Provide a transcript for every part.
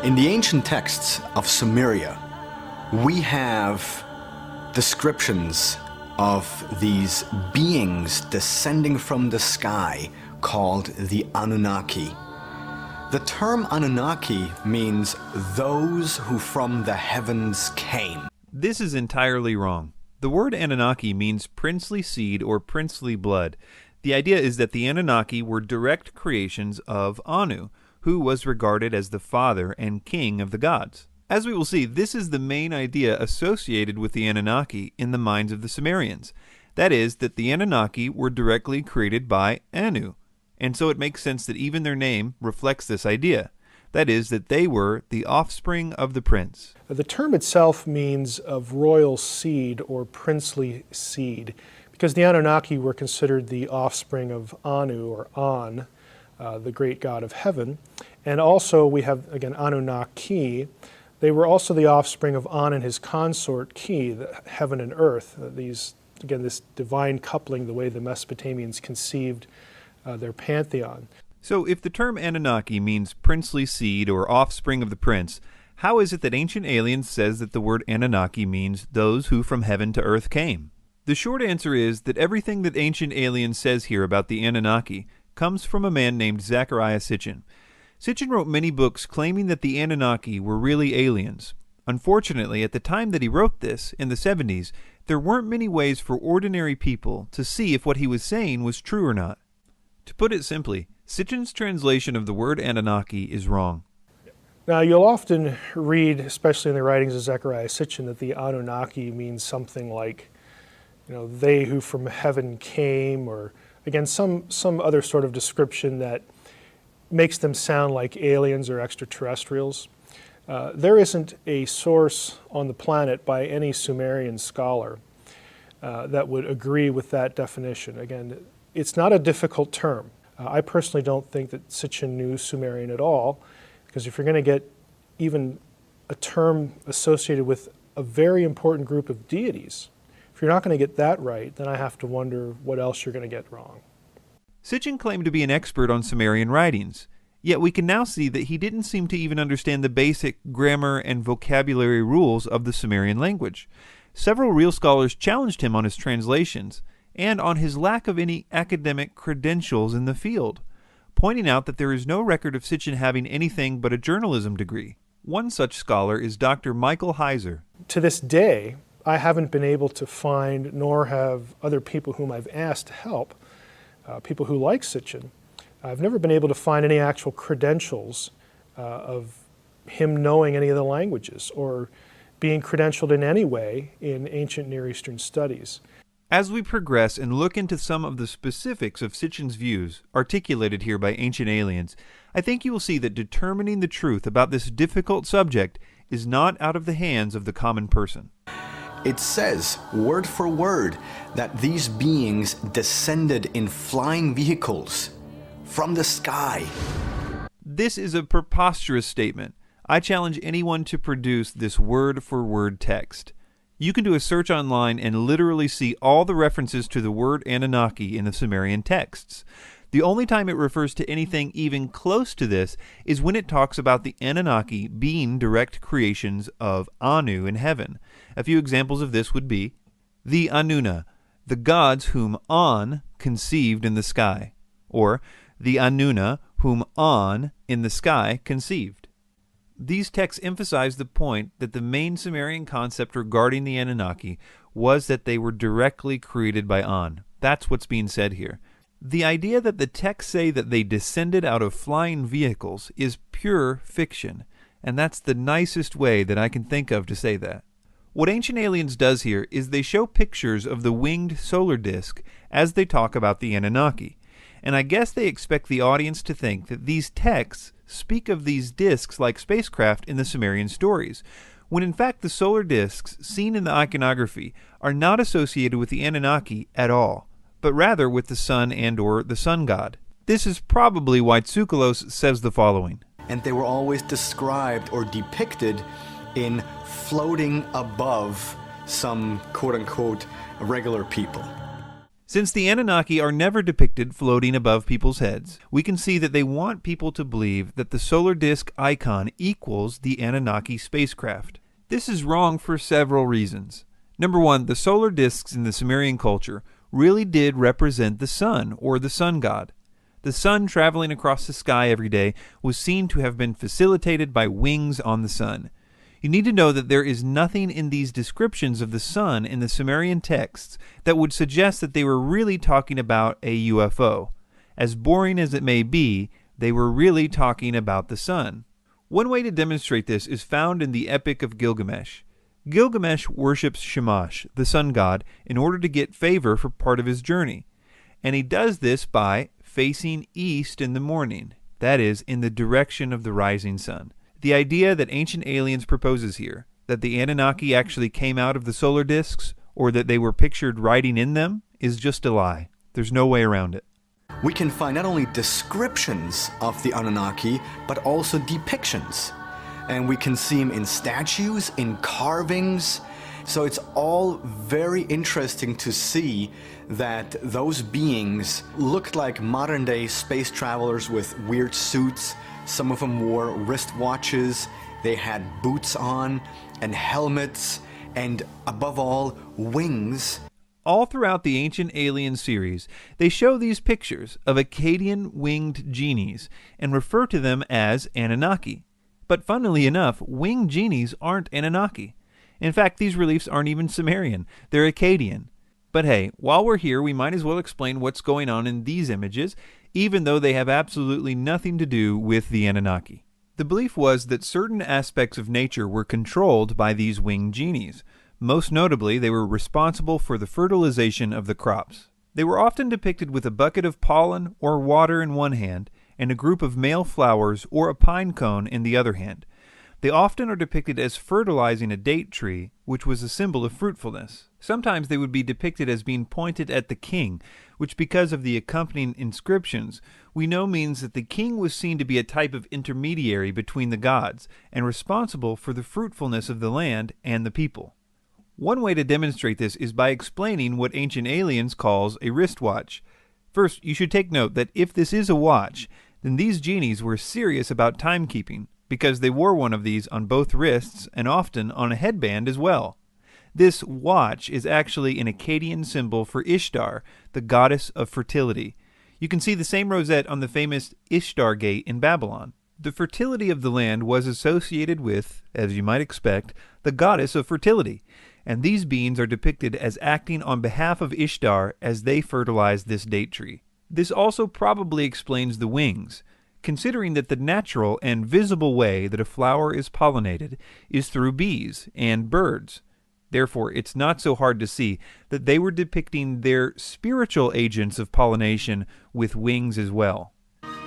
In the ancient texts of Sumeria, we have descriptions of these beings descending from the sky called the Annunaki. The term Annunaki means those who from the heavens came. This is entirely wrong. The word Annunaki means princely seed or princely blood. The idea is that the Annunaki were direct creations of Anu, who was regarded as the father and king of the gods. As we will see, this is the main idea associated with the Annunaki in the minds of the Sumerians. That is, that the Annunaki were directly created by Anu, and so it makes sense that even their name reflects this idea. That is, that they were the offspring of the prince. The term itself means of royal seed or princely seed, because the Anunnaki were considered the offspring of Anu or An, the great god of heaven. And also we have, again, Anunnaki. They were also the offspring of An and his consort Ki, the heaven and earth. This divine coupling, the way the Mesopotamians conceived their pantheon. So if the term Anunnaki means princely seed or offspring of the prince, how is it that Ancient Aliens says that the word Anunnaki means those who from heaven to earth came? The short answer is that everything that Ancient Aliens says here about the Anunnaki comes from a man named Zecharia Sitchin. Sitchin wrote many books claiming that the Anunnaki were really aliens. Unfortunately, at the time that he wrote this, in the 70s, there weren't many ways for ordinary people to see if what he was saying was true or not. To put it simply, Sitchin's translation of the word Anunnaki is wrong. Now, you'll often read, especially in the writings of Zecharia Sitchin, that the Anunnaki means something like, they who from heaven came, or again, some other sort of description that makes them sound like aliens or extraterrestrials. There isn't a source on the planet by any Sumerian scholar that would agree with that definition. Again, it's not a difficult term. I personally don't think that Sitchin knew Sumerian at all, because if you're going to get even a term associated with a very important group of deities, if you're not going to get that right, then I have to wonder what else you're going to get wrong. Sitchin claimed to be an expert on Sumerian writings, yet we can now see that he didn't seem to even understand the basic grammar and vocabulary rules of the Sumerian language. Several real scholars challenged him on his translations and on his lack of any academic credentials in the field, pointing out that there is no record of Sitchin having anything but a journalism degree. One such scholar is Dr. Michael Heiser. To this day, I haven't been able to find, nor have other people whom I've asked to help, people who like Sitchin, I've never been able to find any actual credentials of him knowing any of the languages or being credentialed in any way in ancient Near Eastern studies. As we progress and look into some of the specifics of Sitchin's views, articulated here by Ancient Aliens, I think you will see that determining the truth about this difficult subject is not out of the hands of the common person. It says, word for word, that these beings descended in flying vehicles from the sky. This is a preposterous statement. I challenge anyone to produce this word-for-word text. You can do a search online and literally see all the references to the word Anunnaki in the Sumerian texts. The only time it refers to anything even close to this is when it talks about the Anunnaki being direct creations of Anu in heaven. A few examples of this would be the Annuna, the gods whom An conceived in the sky, or the Annuna whom An in the sky conceived. These texts emphasize the point that the main Sumerian concept regarding the Anunnaki was that they were directly created by An. That's what's being said here. The idea that the texts say that they descended out of flying vehicles is pure fiction, and that's the nicest way that I can think of to say that. What Ancient Aliens does here is they show pictures of the winged solar disk as they talk about the Anunnaki, and I guess they expect the audience to think that these texts speak of these disks like spacecraft in the Sumerian stories, when in fact the solar disks seen in the iconography are not associated with the Anunnaki at all, but rather with the sun and or the sun god. This is probably why Tsoukalos says the following. And they were always described or depicted in floating above some quote-unquote regular people. Since the Anunnaki are never depicted floating above people's heads, we can see that they want people to believe that the solar disk icon equals the Anunnaki spacecraft. This is wrong for several reasons. Number one, the solar disks in the Sumerian culture really did represent the sun, or the sun god. The sun traveling across the sky every day was seen to have been facilitated by wings on the sun. You need to know that there is nothing in these descriptions of the sun in the Sumerian texts that would suggest that they were really talking about a UFO. As boring as it may be, they were really talking about the sun. One way to demonstrate this is found in the Epic of Gilgamesh. Gilgamesh worships Shamash, the sun god, in order to get favor for part of his journey. And he does this by facing east in the morning, that is, in the direction of the rising sun. The idea that Ancient Aliens proposes here, that the Anunnaki actually came out of the solar disks, or that they were pictured riding in them, is just a lie. There's no way around it. We can find not only descriptions of the Anunnaki, but also depictions. And we can see them in statues, in carvings. So it's all very interesting to see that those beings looked like modern-day space travelers with weird suits. Some of them wore wristwatches, they had boots on, and helmets, and above all, wings. All throughout the Ancient Alien series, they show these pictures of Akkadian winged genies and refer to them as Anunnaki. But funnily enough, winged genies aren't Anunnaki. In fact, these reliefs aren't even Sumerian, they're Akkadian. But hey, while we're here, we might as well explain what's going on in these images, even though they have absolutely nothing to do with the Anunnaki. The belief was that certain aspects of nature were controlled by these winged genies. Most notably, they were responsible for the fertilization of the crops. They were often depicted with a bucket of pollen or water in one hand, and a group of male flowers or a pine cone in the other hand. They often are depicted as fertilizing a date tree, which was a symbol of fruitfulness. Sometimes they would be depicted as being pointed at the king, which, because of the accompanying inscriptions, we know means that the king was seen to be a type of intermediary between the gods and responsible for the fruitfulness of the land and the people. One way to demonstrate this is by explaining what Ancient Aliens calls a wristwatch. First, you should take note that if this is a watch, then these genies were serious about timekeeping, because they wore one of these on both wrists and often on a headband as well. This watch is actually an Akkadian symbol for Ishtar, the goddess of fertility. You can see the same rosette on the famous Ishtar Gate in Babylon. The fertility of the land was associated with, as you might expect, the goddess of fertility, and these beings are depicted as acting on behalf of Ishtar as they fertilize this date tree. This also probably explains the wings, considering that the natural and visible way that a flower is pollinated is through bees and birds. Therefore, it's not so hard to see that they were depicting their spiritual agents of pollination with wings as well.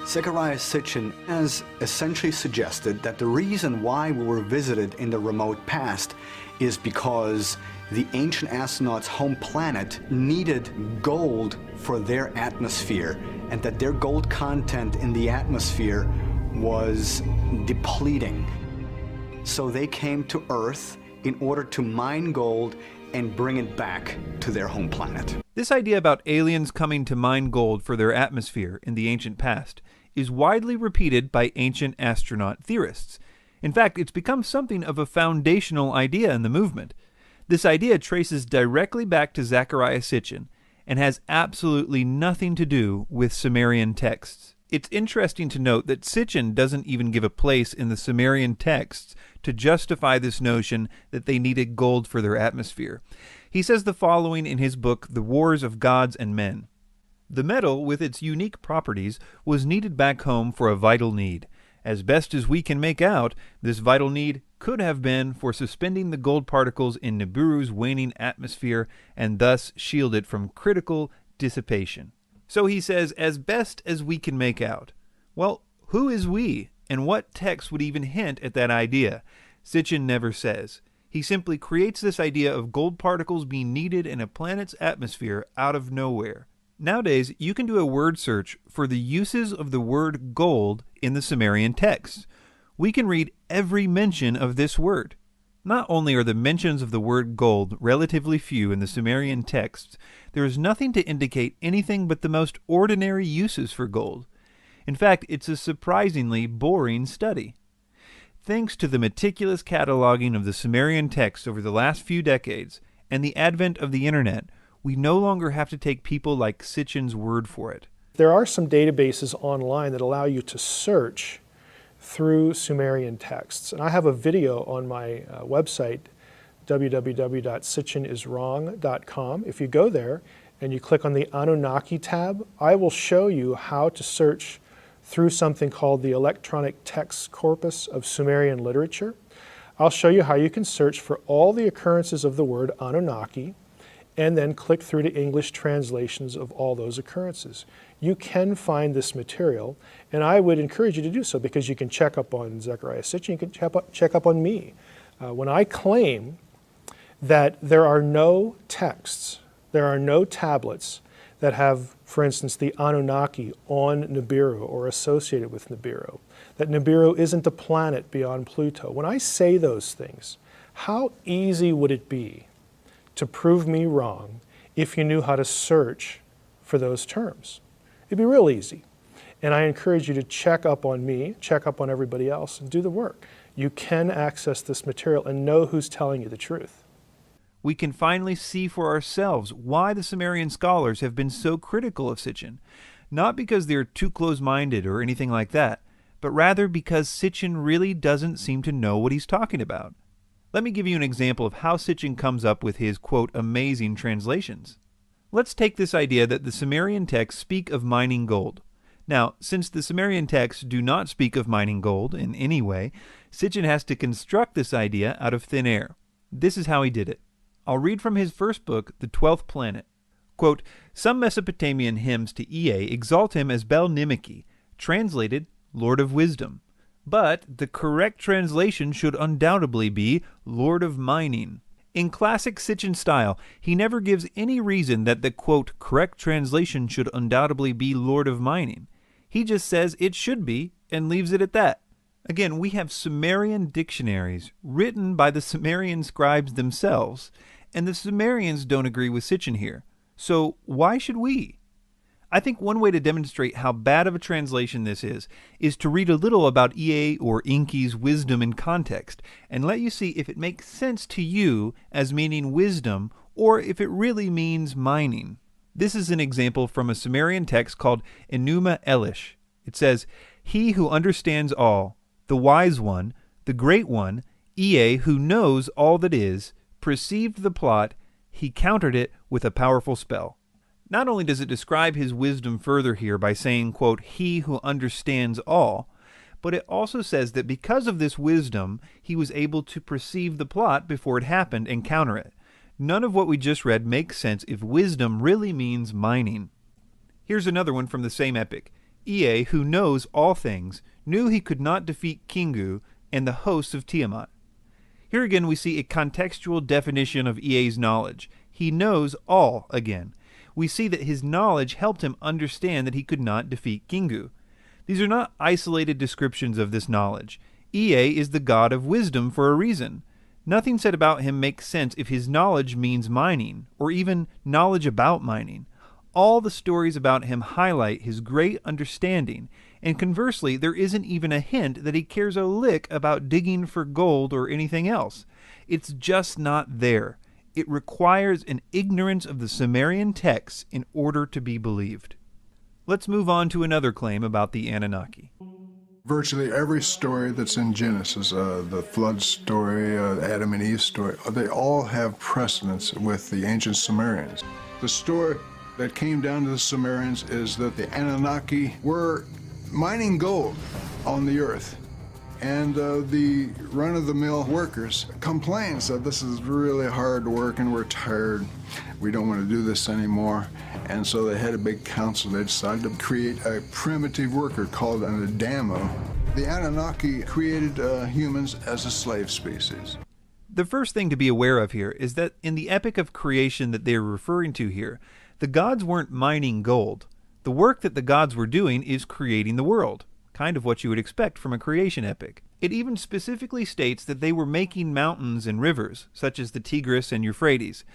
Zecharia Sitchin has essentially suggested that the reason why we were visited in the remote past is because the ancient astronauts' home planet needed gold for their atmosphere, and that their gold content in the atmosphere was depleting. So they came to Earth in order to mine gold and bring it back to their home planet. This idea about aliens coming to mine gold for their atmosphere in the ancient past is widely repeated by ancient astronaut theorists. In fact, it's become something of a foundational idea in the movement. This idea traces directly back to Zecharia Sitchin and has absolutely nothing to do with Sumerian texts. It's interesting to note that Sitchin doesn't even give a place in the Sumerian texts to justify this notion that they needed gold for their atmosphere. He says the following in his book, The Wars of Gods and Men. The metal, with its unique properties, was needed back home for a vital need. As best as we can make out, this vital need could have been for suspending the gold particles in Nibiru's waning atmosphere and thus shield it from critical dissipation. So he says, as best as we can make out. Well, who is we, and what text would even hint at that idea? Sitchin never says. He simply creates this idea of gold particles being needed in a planet's atmosphere out of nowhere. Nowadays, you can do a word search for the uses of the word gold in the Sumerian texts. We can read every mention of this word. Not only are the mentions of the word gold relatively few in the Sumerian texts, there is nothing to indicate anything but the most ordinary uses for gold. In fact, it's a surprisingly boring study. Thanks to the meticulous cataloging of the Sumerian texts over the last few decades and the advent of the internet, we no longer have to take people like Sitchin's word for it. There are some databases online that allow you to search through Sumerian texts. And I have a video on my website, www.sitchiniswrong.com. If you go there and you click on the Annunaki tab, I will show you how to search through something called the Electronic Text Corpus of Sumerian Literature. I'll show you how you can search for all the occurrences of the word Annunaki and then click through to English translations of all those occurrences. You can find this material, and I would encourage you to do so because you can check up on Zecharia Sitchin, you can check up on me. When I claim that there are no texts, there are no tablets that have, for instance, the Annunaki on Nibiru or associated with Nibiru, that Nibiru isn't a planet beyond Pluto. When I say those things, how easy would it be to prove me wrong if you knew how to search for those terms? It'd be real easy. And I encourage you to check up on me, check up on everybody else, and do the work. You can access this material and know who's telling you the truth. We can finally see for ourselves why the Sumerian scholars have been so critical of Sitchin, not because they're too close-minded or anything like that, but rather because Sitchin really doesn't seem to know what he's talking about. Let me give you an example of how Sitchin comes up with his, quote, amazing translations. Let's take this idea that the Sumerian texts speak of mining gold. Now, since the Sumerian texts do not speak of mining gold in any way, Sitchin has to construct this idea out of thin air. This is how he did it. I'll read from his first book, The 12th Planet. Quote, some Mesopotamian hymns to Ea exalt him as Bel-Nimeki, translated Lord of Wisdom. But the correct translation should undoubtedly be Lord of Mining. In classic Sitchin style, he never gives any reason that the, quote, correct translation should undoubtedly be Lord of Mining. He just says it should be and leaves it at that. Again, we have Sumerian dictionaries written by the Sumerian scribes themselves, and the Sumerians don't agree with Sitchin here. So why should we? I think one way to demonstrate how bad of a translation this is to read a little about Ea or Enki's wisdom in context, and let you see if it makes sense to you as meaning wisdom, or if it really means mining. This is an example from a Sumerian text called Enuma Elish. It says, he who understands all, the wise one, the great one, Ea who knows all that is, perceived the plot, he countered it with a powerful spell. Not only does it describe his wisdom further here by saying, quote, he who understands all, but it also says that because of this wisdom, he was able to perceive the plot before it happened and counter it. None of what we just read makes sense if wisdom really means mining. Here's another one from the same epic. Ea, who knows all things, knew he could not defeat Kingu and the hosts of Tiamat. Here again we see a contextual definition of Ea's knowledge. He knows all again. We see that his knowledge helped him understand that he could not defeat Kingu. These are not isolated descriptions of this knowledge. Ea is the god of wisdom for a reason. Nothing said about him makes sense if his knowledge means mining, or even knowledge about mining. All the stories about him highlight his great understanding, and conversely, there isn't even a hint that he cares a lick about digging for gold or anything else. It's just not there. It requires an ignorance of the Sumerian texts in order to be believed. Let's move on to another claim about the Annunaki. Virtually every story that's in Genesis, the flood story, Adam and Eve story, they all have precedence with the ancient Sumerians. The story that came down to the Sumerians is that the Annunaki were mining gold on the earth. And the run-of-the-mill workers complained, said this is really hard work and we're tired. We don't want to do this anymore. And so they had a big council. They decided to create a primitive worker called an Adamo. The Annunaki created humans as a slave species. The first thing to be aware of here is that in the epic of creation that they're referring to here, the gods weren't mining gold. The work that the gods were doing is creating the world. Kind of what you would expect from a creation epic. It even specifically states that they were making mountains and rivers, such as the Tigris and Euphrates.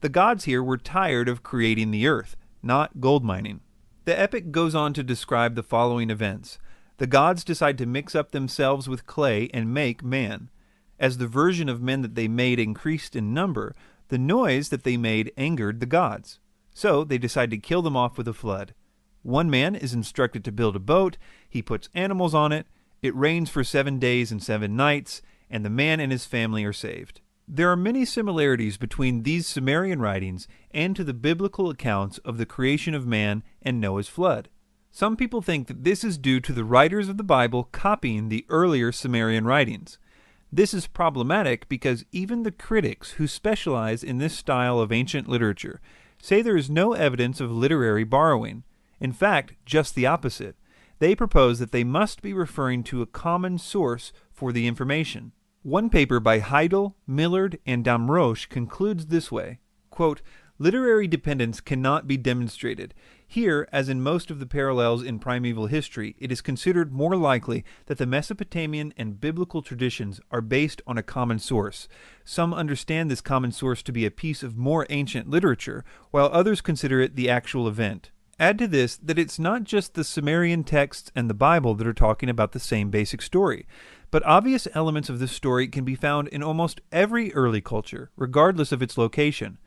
The gods here were tired of creating the earth, not gold mining. The epic goes on to describe the following events. The gods decide to mix up themselves with clay and make man. As the version of men that they made increased in number, the noise that they made angered the gods. So they decide to kill them off with a flood. One man is instructed to build a boat, he puts animals on it, it rains for 7 days and 7 nights, and the man and his family are saved. There are many similarities between these Sumerian writings and to the biblical accounts of the creation of man and Noah's flood. Some people think that this is due to the writers of the Bible copying the earlier Sumerian writings. This is problematic because even the critics who specialize in this style of ancient literature say there is no evidence of literary borrowing. In fact, just the opposite. They propose that they must be referring to a common source for the information. One paper by Heidel, Millard, and Damrosch concludes this way, quote, "Literary dependence cannot be demonstrated. Here, as in most of the parallels in primeval history, it is considered more likely that the Mesopotamian and biblical traditions are based on a common source. Some understand this common source to be a piece of more ancient literature, while others consider it the actual event. Add to this that it's not just the Sumerian texts and the Bible that are talking about the same basic story, but obvious elements of this story can be found in almost every early culture, regardless of its location.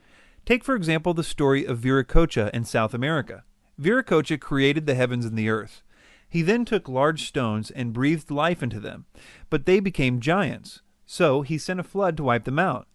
Take, for example, the story of Viracocha in South America. Viracocha created the heavens and the earth. He then took large stones and breathed life into them, but they became giants. So he sent a flood to wipe them out.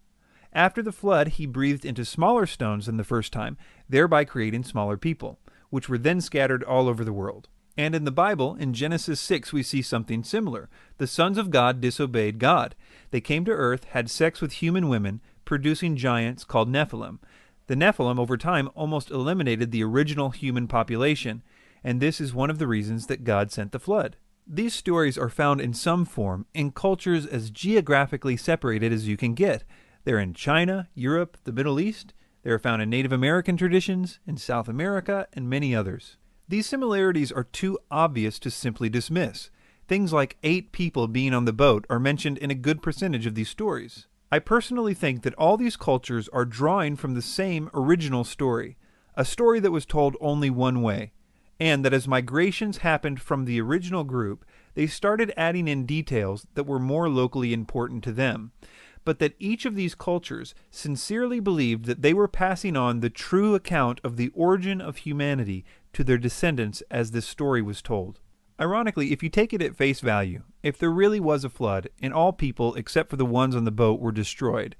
After the flood, he breathed into smaller stones than the first time, thereby creating smaller people, which were then scattered all over the world. And in the Bible, in Genesis 6, we see something similar. The sons of God disobeyed God. They came to earth, had sex with human women, producing giants called Nephilim. The Nephilim, over time, almost eliminated the original human population, and this is one of the reasons that God sent the flood. These stories are found in some form in cultures as geographically separated as you can get. They're in China, Europe, the Middle East. They are found in Native American traditions, in South America, and many others. These similarities are too obvious to simply dismiss. Things like 8 people being on the boat are mentioned in a good percentage of these stories. I personally think that all these cultures are drawing from the same original story, a story that was told only one way, and that as migrations happened from the original group, they started adding in details that were more locally important to them, but that each of these cultures sincerely believed that they were passing on the true account of the origin of humanity to their descendants as this story was told. Ironically, if you take it at face value, if there really was a flood and all people except for the ones on the boat were destroyed,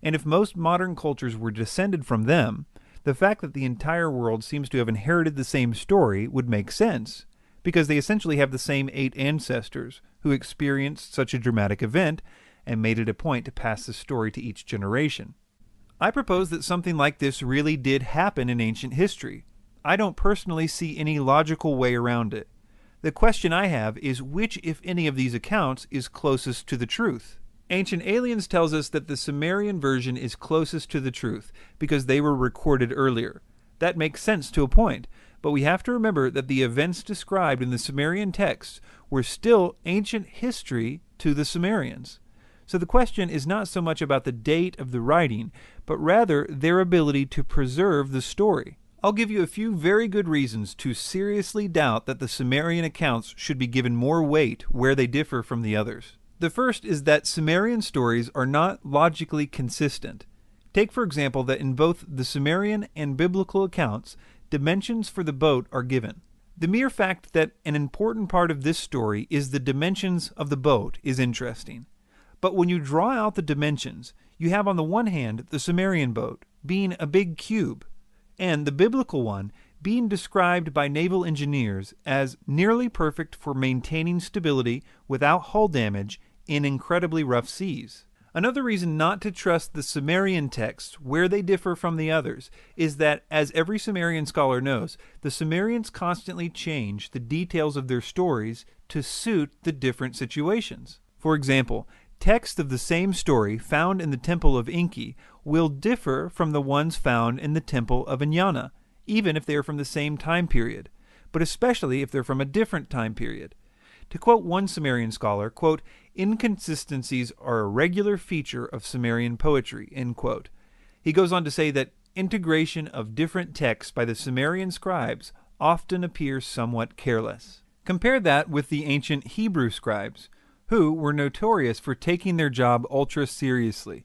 and if most modern cultures were descended from them, the fact that the entire world seems to have inherited the same story would make sense, because they essentially have the same 8 ancestors who experienced such a dramatic event and made it a point to pass the story to each generation. I propose that something like this really did happen in ancient history. I don't personally see any logical way around it. The question I have is which, if any, of these accounts is closest to the truth? Ancient Aliens tells us that the Sumerian version is closest to the truth because they were recorded earlier. That makes sense to a point, but we have to remember that the events described in the Sumerian texts were still ancient history to the Sumerians. So the question is not so much about the date of the writing, but rather their ability to preserve the story. I'll give you a few very good reasons to seriously doubt that the Sumerian accounts should be given more weight where they differ from the others. The first is that Sumerian stories are not logically consistent. Take, for example, that in both the Sumerian and biblical accounts, dimensions for the boat are given. The mere fact that an important part of this story is the dimensions of the boat is interesting. But when you draw out the dimensions, you have on the one hand the Sumerian boat being a big cube, and the biblical one being described by naval engineers as nearly perfect for maintaining stability without hull damage in incredibly rough seas. Another reason not to trust the Sumerian texts where they differ from the others is that, as every Sumerian scholar knows, the Sumerians constantly change the details of their stories to suit the different situations. For example, texts of the same story found in the Temple of Enki will differ from the ones found in the Temple of Enyana, even if they are from the same time period, but especially if they're from a different time period. To quote one Sumerian scholar, quote, Inconsistencies are a regular feature of Sumerian poetry, end quote. He goes on to say that integration of different texts by the Sumerian scribes often appears somewhat careless. Compare that with the ancient Hebrew scribes, who were notorious for taking their job ultra seriously.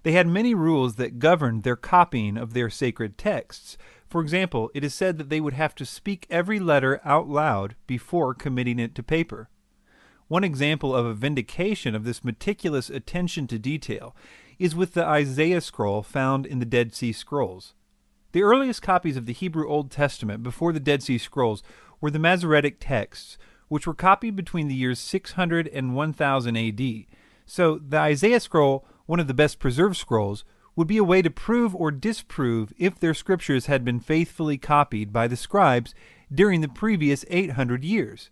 They had many rules that governed their copying of their sacred texts. For example, it is said that they would have to speak every letter out loud before committing it to paper. One example of a vindication of this meticulous attention to detail is with the Isaiah scroll found in the Dead Sea Scrolls. The earliest copies of the Hebrew Old Testament before the Dead Sea Scrolls were the Masoretic texts, which were copied between the years 600 and 1000 AD. So the Isaiah scroll, one of the best preserved scrolls, would be a way to prove or disprove if their scriptures had been faithfully copied by the scribes during the previous 800 years.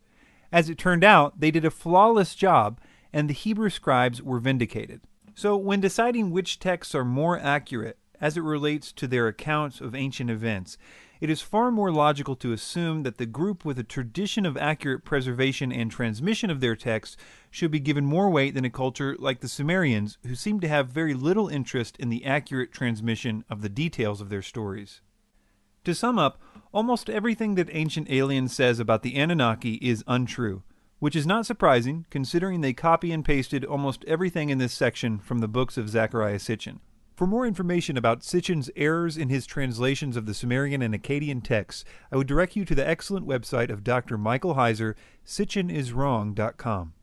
As it turned out, they did a flawless job, and the Hebrew scribes were vindicated. So when deciding which texts are more accurate as it relates to their accounts of ancient events, it is far more logical to assume that the group with a tradition of accurate preservation and transmission of their texts should be given more weight than a culture like the Sumerians, who seem to have very little interest in the accurate transmission of the details of their stories. To sum up, almost everything that Ancient Aliens says about the Anunnaki is untrue, which is not surprising considering they copy and pasted almost everything in this section from the books of Zecharia Sitchin. For more information about Sitchin's errors in his translations of the Sumerian and Akkadian texts, I would direct you to the excellent website of Dr. Michael Heiser, sitchiniswrong.com.